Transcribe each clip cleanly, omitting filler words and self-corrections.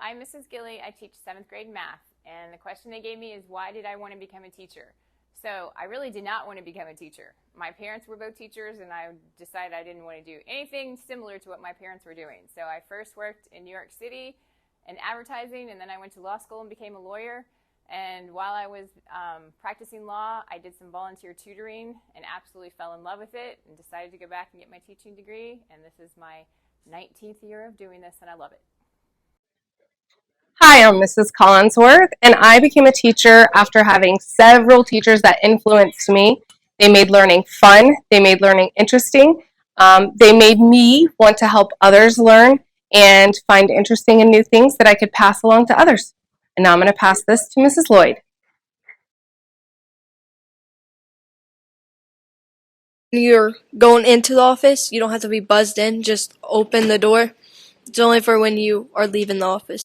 I'm Mrs. Gilly. I teach 7th grade math, and the question they gave me is, why did I want to become a teacher? So I really did not want to become a teacher. My parents were both teachers, and I decided I didn't want to do anything similar to what my parents were doing. So I first worked in New York City in advertising, and then I went to law school and became a lawyer. And while I was practicing law, I did some volunteer tutoring and absolutely fell in love with it and decided to go back and get my teaching degree. And this is my 19th year of doing this, and I love it. Hi, I'm Mrs. Collinsworth, and I became a teacher after having several teachers that influenced me. They made learning fun. They made learning interesting. They made me want to help others learn and find interesting and new things that I could pass along to others. And now I'm going to pass this to Mrs. Lloyd. When you're going into the office, you don't have to be buzzed in. Just open the door. It's only for when you are leaving the office.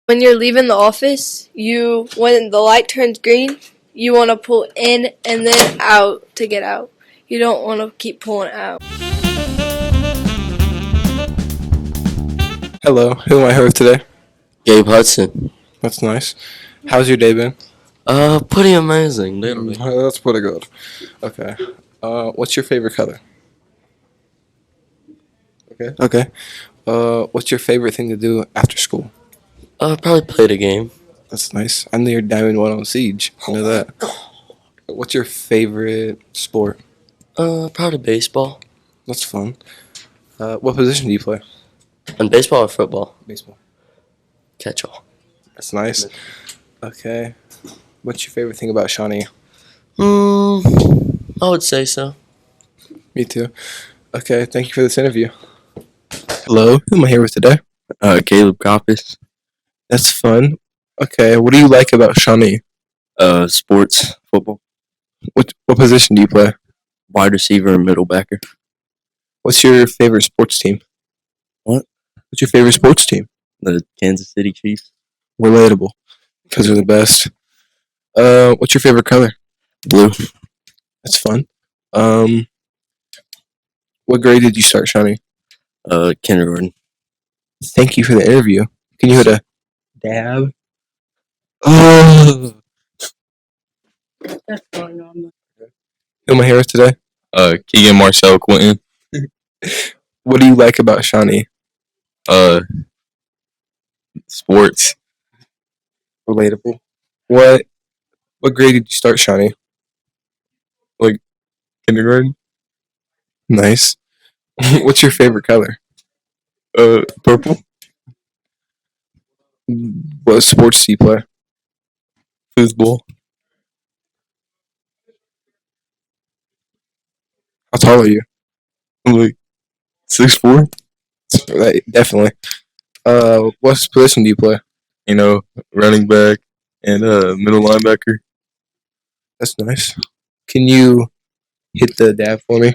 When you're leaving the office, when the light turns green, you want to pull in and then out to get out. You don't want to keep pulling out. Hello, who am I here with today? Gabe Hudson. That's nice. How's your day been? Pretty amazing, literally. That's pretty good. Okay. What's your favorite color? Okay. What's your favorite thing to do after school? Probably played a game. That's nice. I know you're Diamond 1 on Siege. I know that. What's your favorite sport? Probably baseball. That's fun. What position do you play? And baseball or football? Baseball. Catch all. That's nice. Okay. What's your favorite thing about Shawnee? I would say so. Me too. Okay, thank you for this interview. Hello, who am I here with today? Caleb Coppis. That's fun. Okay, what do you like about Shawnee? Sports, football. What position do you play? Wide receiver and middle backer. What's your favorite sports team? What? What's your favorite sports team? The Kansas City Chiefs. Relatable, because they're the best. What's your favorite color? Blue. That's fun. What grade did you start, Shawnee? Kindergarten. Thank you for the interview. Can you hit a dab? Oh. That's going on. Who am I here with today? Keegan Marcel Quentin. What do you like about Shawnee? Sports. Relatable. What grade did you start, Shawnee? Like kindergarten. Nice. What's your favorite color? Purple. What sports do you play? Foosball. How tall are you? I'm like 6'4". Definitely. What position do you play? Running back and middle linebacker. That's nice. Can you hit the dab for me?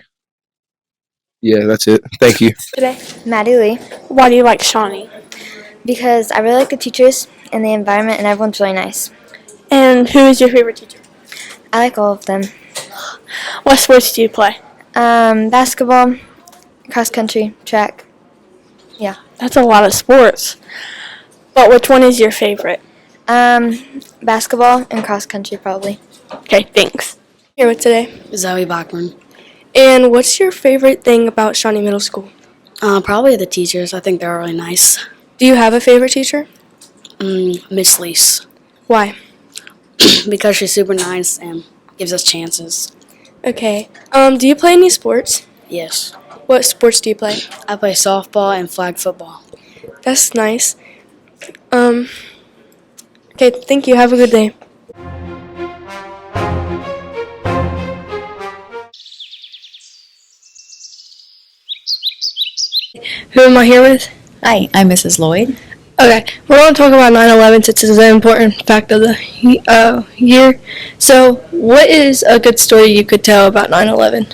Yeah, that's it. Thank you. Today, Maddie Lee, Why do you like Shawnee? because I really like the teachers and the environment, and everyone's really nice. And who is your favorite teacher? I like all of them. What sports do you play? Basketball, cross country, track. That's a lot of sports. But which one is your favorite? Basketball and cross country probably. Okay, thanks. Here with today. Zoe Bachman. And what's your favorite thing about Shawnee Middle School? Probably the teachers. I think they're really nice. Do you have a favorite teacher? Miss Lease. Why? Because she's super nice and gives us chances. Okay. Do you play any sports? Yes. What sports do you play? I play softball and flag football. That's nice. Okay, thank you. Have a good day. Who am I here with? Hi, I'm Mrs. Lloyd. Okay, we're going to talk about 9/11 since it's an important fact of the year. So, what is a good story you could tell about 9/11?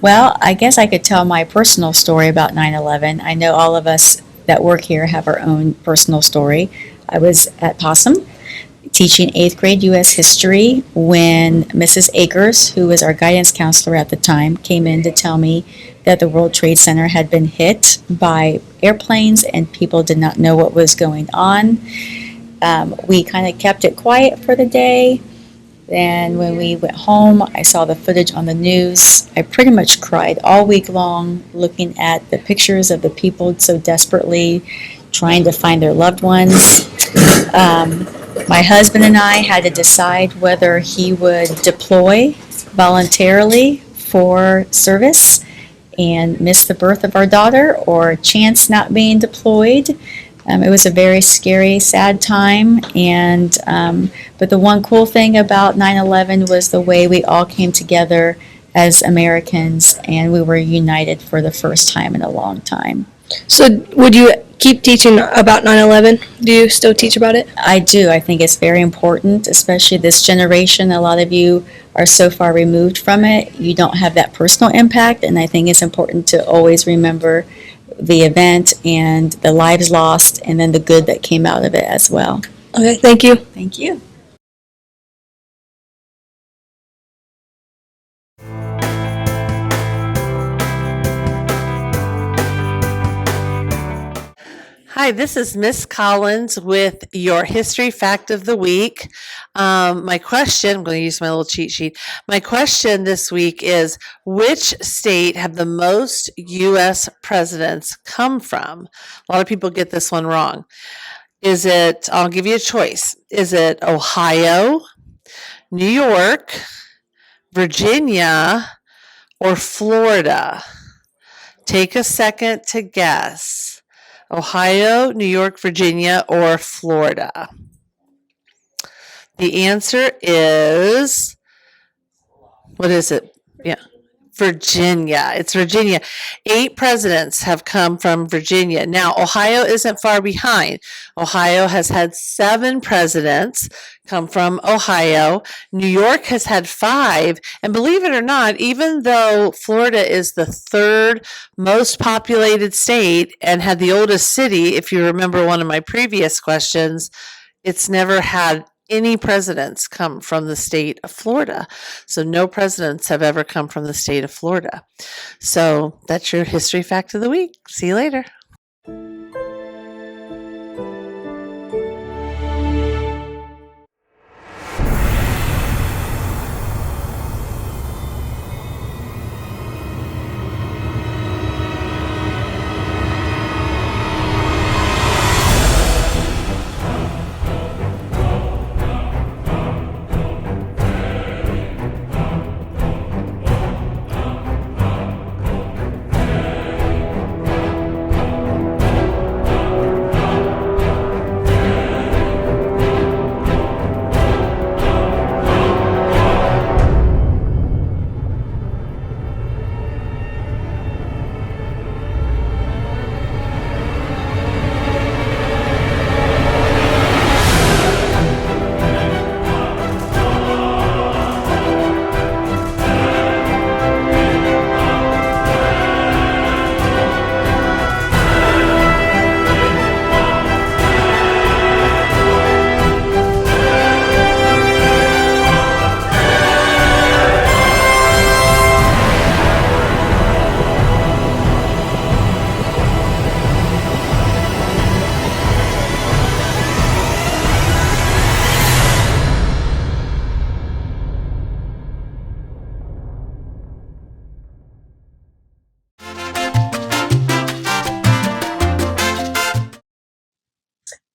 Well, I guess I could tell my personal story about 9/11. I know all of us that work here have our own personal story. I was at Possum teaching 8th grade U.S. history when Mrs. Akers, who was our guidance counselor at the time, came in to tell me that the World Trade Center had been hit by airplanes and people did not know what was going on. We kind of kept it quiet for the day. Then when we went home, I saw the footage on the news. I pretty much cried all week long looking at the pictures of the people so desperately trying to find their loved ones. My husband and I had to decide whether he would deploy voluntarily for service and miss the birth of our daughter or chance not being deployed. It was a very scary, sad time, and but the one cool thing about 9/11 was the way we all came together as Americans, and we were united for the first time in a long time. So would you keep teaching about 9/11? Do you still teach about it? I do. I think it's very important, especially this generation. A lot of you are so far removed from it. You don't have that personal impact, and I think it's important to always remember the event and the lives lost and then the good that came out of it as well. Okay, thank you. Thank you. Hi, this is Miss Collins with your History Fact of the Week. My question, I'm going to use my little cheat sheet. My question this week is, which state have the most U.S. presidents come from? A lot of people get this one wrong. I'll give you a choice. Is it Ohio, New York, Virginia, or Florida? Take a second to guess. Ohio, New York, Virginia, or Florida? The answer is, what is it? Yeah, Virginia. It's Virginia. 8 presidents have come from Virginia. Now, Ohio isn't far behind. Ohio has had 7 presidents come from Ohio. New York has had 5. And believe it or not, even though Florida is the 3rd most populated state and had the oldest city, if you remember one of my previous questions, it's never had any presidents come from the state of Florida. So no presidents have ever come from the state of Florida. So that's your history fact of the week. See you later.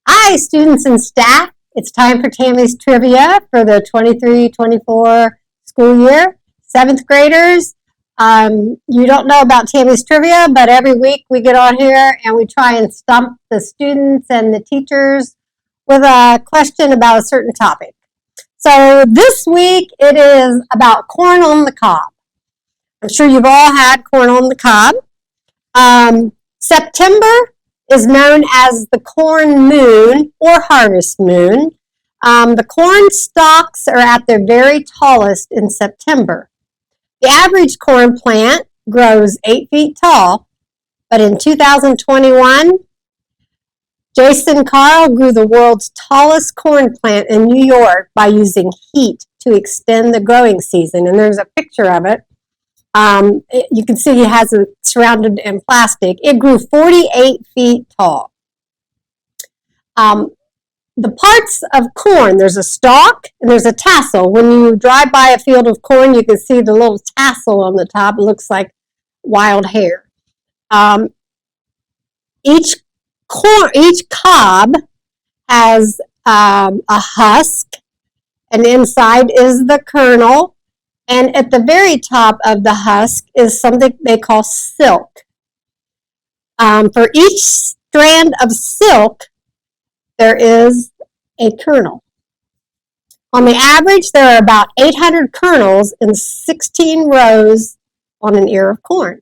Hi, students and staff. It's time for Tammy's Trivia for the 23-24 school year. 7th graders, you don't know about Tammy's Trivia, but every week we get on here and we try and stump the students and the teachers with a question about a certain topic. So this week it is about corn on the cob. I'm sure you've all had corn on the cob. September is known as the corn moon or harvest moon. The corn stalks are at their very tallest in September. The average corn plant grows 8 feet tall, but in 2021, Jason Carl grew the world's tallest corn plant in New York by using heat to extend the growing season. And there's a picture of it. You can see he has it surrounded in plastic. It grew 48 feet tall. The parts of corn, there's a stalk and there's a tassel. When you drive by a field of corn, you can see the little tassel on the top. It looks like wild hair. Each cob has a husk, and inside is the kernel. And at the very top of the husk is something they call silk. For each strand of silk, there is a kernel. On the average, there are about 800 kernels in 16 rows on an ear of corn.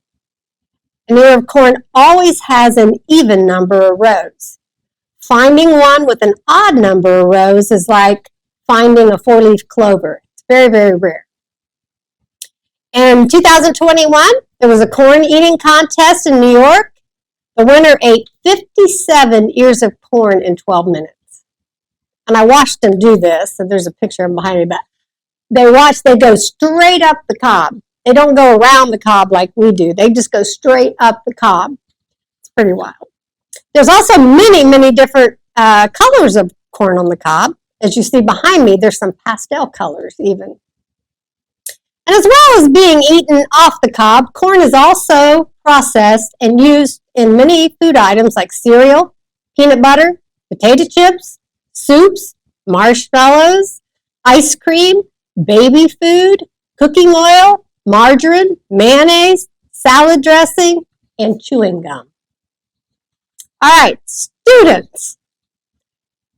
An ear of corn always has an even number of rows. Finding one with an odd number of rows is like finding a four-leaf clover. It's very, very rare. In 2021, there was a corn eating contest in New York. The winner ate 57 ears of corn in 12 minutes. And I watched them do this, and there's a picture of them behind me, but they go straight up the cob. They don't go around the cob like we do. They just go straight up the cob. It's pretty wild. There's also many, many different colors of corn on the cob. As you see behind me, there's some pastel colors even. And as well as being eaten off the cob, corn is also processed and used in many food items like cereal, peanut butter, potato chips, soups, marshmallows, ice cream, baby food, cooking oil, margarine, mayonnaise, salad dressing, and chewing gum. All right, students.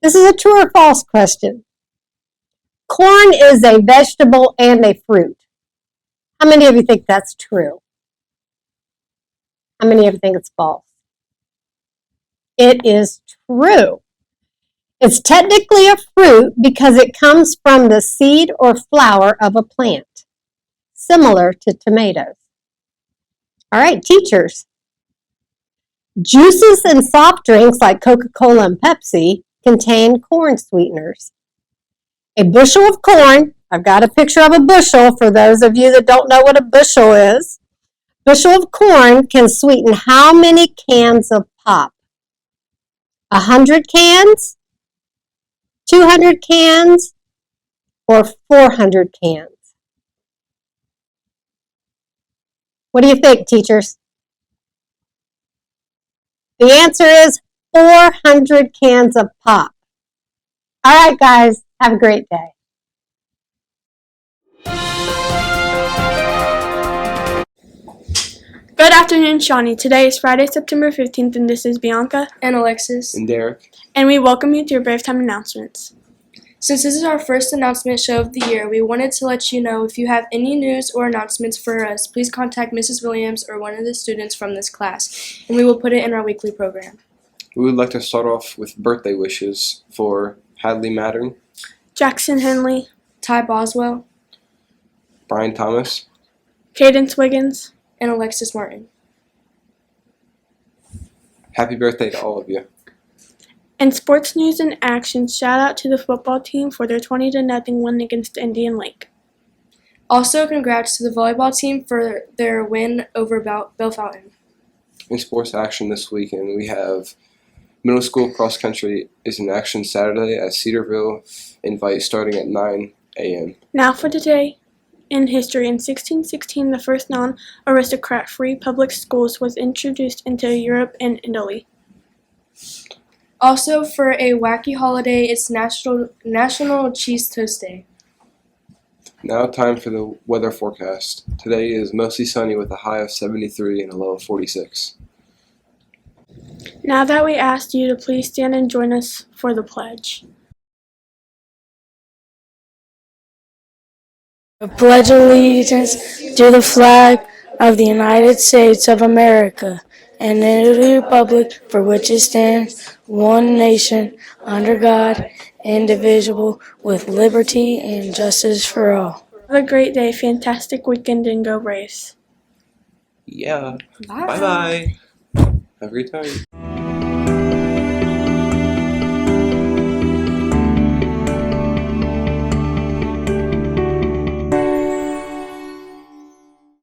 This is a true or false question. Corn is a vegetable and a fruit. How many of you think that's true? How many of you think it's false? It is true. It's technically a fruit because it comes from the seed or flower of a plant, similar to tomatoes. All right, teachers. Juices and soft drinks like Coca-Cola and Pepsi contain corn sweeteners. A bushel of corn, I've got a picture of a bushel for those of you that don't know what a bushel is. Bushel of corn can sweeten how many cans of pop? 100 cans, 200 cans, or 400 cans? What do you think, teachers? The answer is 400 cans of pop. All right, guys, have a great day. Good afternoon, Shawnee. Today is Friday, September 15th, and this is Bianca And Alexis. And Derek. and we welcome you to your Brave Time announcements. Since this is our first announcement show of the year, we wanted to let you know if you have any news or announcements for us, please contact Mrs. Williams or one of the students from this class, and we will put it in our weekly program. We would like to start off with birthday wishes for Hadley Mattern, Jackson Henley, Ty Boswell, Brian Thomas, Cadence Wiggins, and Alexis Martin. happy birthday to all of you. and sports news and action, shout out to the football team for their 20-0 win against Indian Lake. Also, congrats to the volleyball team for their win over Bellefontaine. In sports action this weekend, we have middle school cross country is in action Saturday at Cedarville. Invite starting at 9 a.m. Now for today in history. In 1616, the first non-aristocrat-free public schools was introduced into Europe and Italy. Also, for a wacky holiday, it's National Cheese Toast Day. Now time for the weather forecast. Today is mostly sunny with a high of 73 and a low of 46. Now that we asked you to please stand and join us for the pledge. I pledge allegiance to the flag of the United States of America and to the republic for which it stands, one nation, under God, indivisible, with liberty and justice for all. Have a great day, fantastic weekend, and go Braves. Yeah. Bye. Bye-bye. Have a great time.